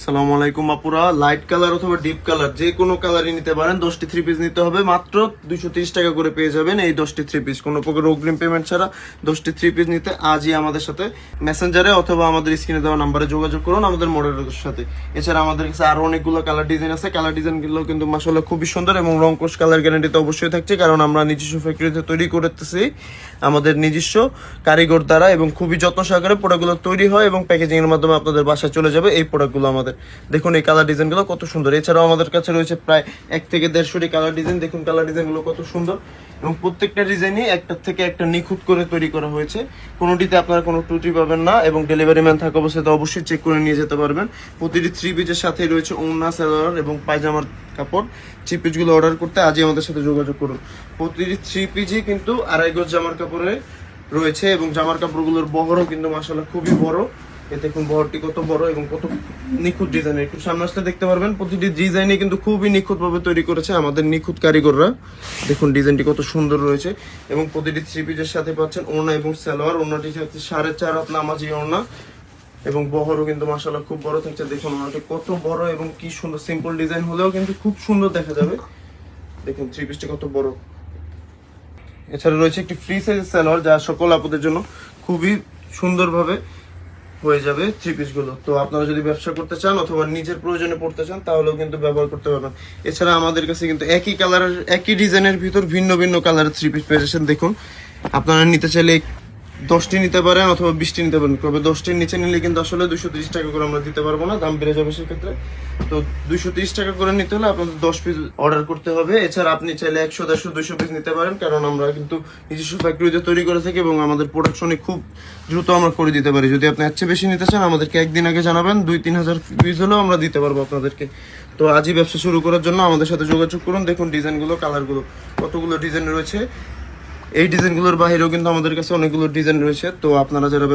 আসসালামু আলাইকুম আপুরা, লাইট কালার অথবা ডিপ কালার যে কোনো কালারই নিতে পারেন। 10টি থ্রি পিস নিতে হবে, মাত্র 230 টাকা করে পেয়ে যাবেন এই 10টি থ্রি পিস। কোনো প্রকার অগ্রিম পেমেন্ট ছাড়া 10টি থ্রি পিস নিতে আজই আমাদের সাথে মেসেঞ্জারে অথবা আমাদের স্ক্রিনে দেওয়া নাম্বারে যোগাযোগ করুন আমাদের মডেলের সাথে। এছাড়া আমাদের কাছে আরো অনেকগুলো কালার ডিজাইন আছে। কালার ডিজাইনগুলো কিন্তু মাশাআল্লাহ খুবই সুন্দর এবং রং কোর্স কালার গ্যারান্টি তো অবশ্যই থাকছে, কারণ আমরা নিজস্ব ফ্যাক্টরিতে তৈরি করতেছি আমাদের নিজস্ব কারিগর দ্বারা, এবং খুবই যত্ন সহকারে প্রোডাক্টগুলো তৈরি হয় এবং প্যাকেজিং এর মাধ্যমে আপনাদের বাসায় চলে যাবে এই প্রোডাক্টগুলো আমাদের। দেখুন এই কালার ডিজাইনগুলো কত সুন্দর। এছাড়াও আমাদের কাছে রয়েছে প্রায় 1 থেকে 150টি কালার ডিজাইন। দেখুন কালার ডিজাইনগুলো কত সুন্দর এবং প্রত্যেকটা ডিজাইনই একটা থেকে একটা নিখুঁত করে তৈরি করা হয়েছে। কোনোটিতে আপনারা কোনো ত্রুটি পাবেন না এবং ডেলিভারি ম্যান থাকা অবস্থায় তো অবশ্যই চেক করে নিয়ে যেতে পারবেন। প্রতিটি থ্রি পিসের সাথে রয়েছে ওড়না, সালোয়ার এবং পায়জামার কাপড়। থ্রি পিসগুলো অর্ডার করতে আজই আমাদের সাথে যোগাযোগ করুন। প্রতিটি থ্রি পিসই কিন্তু 2.5 গজ জামার কাপড়ে রয়েছে এবং জামার কাপড়গুলোর বহরও কিন্তু মাশাআল্লাহ খুবই বড়। এ দেখুন বহরটি কত বড় এবং কত নিখুঁত ডিজাইনের। একটু সামনে আসলে দেখতে পারবেন প্রতিটি ডিজাইনে কিন্তু খুবই নিখুঁত ভাবে তৈরি করেছে আমাদের নিখুঁত কারিগররা। দেখুন ডিজাইনটি কত সুন্দর রয়েছে এবং প্রতিটি থ্রি পিসের সাথে পাচ্ছেন ওড়না এবং সালোয়ার। ওড়নাটি হচ্ছে 4.5 হাত নামাজি ওড়না এবং বহরও কিন্তু মাশাআল্লাহ খুব বড় থাকছে। দেখুন ওড়নাটি কত বড় এবং কি সুন্দর। সিম্পল ডিজাইন হলেও কিন্তু খুব সুন্দর দেখা যাবে। দেখুন থ্রি পিসটি কত বড়। এছাড়া রয়েছে একটি ফ্রি সাইজের সালোয়ার, যা সকল আপুদের জন্য খুবই সুন্দরভাবে হয়ে যাবে থ্রি পিসগুলো। তো আপনারা যদি ব্যবসা করতে চান অথবা নিজের প্রয়োজনে পড়তে চান তাহলেও কিন্তু ব্যবহার করতে পারবেন। এছাড়া আমাদের কাছে কিন্তু একই কালারের একই ডিজাইনের ভিতর ভিন্ন ভিন্ন কালারের থ্রি পিস পেয়েছেন। দেখুন আপনারা নিতে চাইলে 10টি নিতে পারেন অথবা 20টি নিতে পারেন। তবে 10টির নিচে নিলে কিন্তু আসলে 230 টাকা করে আমরা দিতে পারবো না, দাম বেড়ে যাবে সেক্ষেত্রে। তো 230 টাকা করে নিতে হলে আপনাদের 10 পিস অর্ডার করতে হবে। এছাড়া আপনি চাইলে 100, 150, 200 পিস নিতে পারেন, কারণ আমরা কিন্তু নিজস্ব ফ্যাক্টরিতে তৈরি করে থাকি এবং আমাদের প্রোডাকশনে খুব দ্রুত আমরা করে দিতে পারি। যদি আপনি এর চেয়ে বেশি নিতে চান আমাদেরকে একদিন আগে জানাবেন, 2-3 হাজার পিস হলেও আমরা দিতে পারবো আপনাদেরকে। তো আজই ব্যবসা শুরু করার জন্য আমাদের সাথে যোগাযোগ করুন। দেখুন ডিজাইনগুলো, কালারগুলো, কতগুলো ডিজাইন রয়েছে। এই ডিজাইনগুলোর বাইরেও কিন্তু আমাদের কাছে অনেকগুলো ডিজাইন রয়েছে। তো আপনারা যারা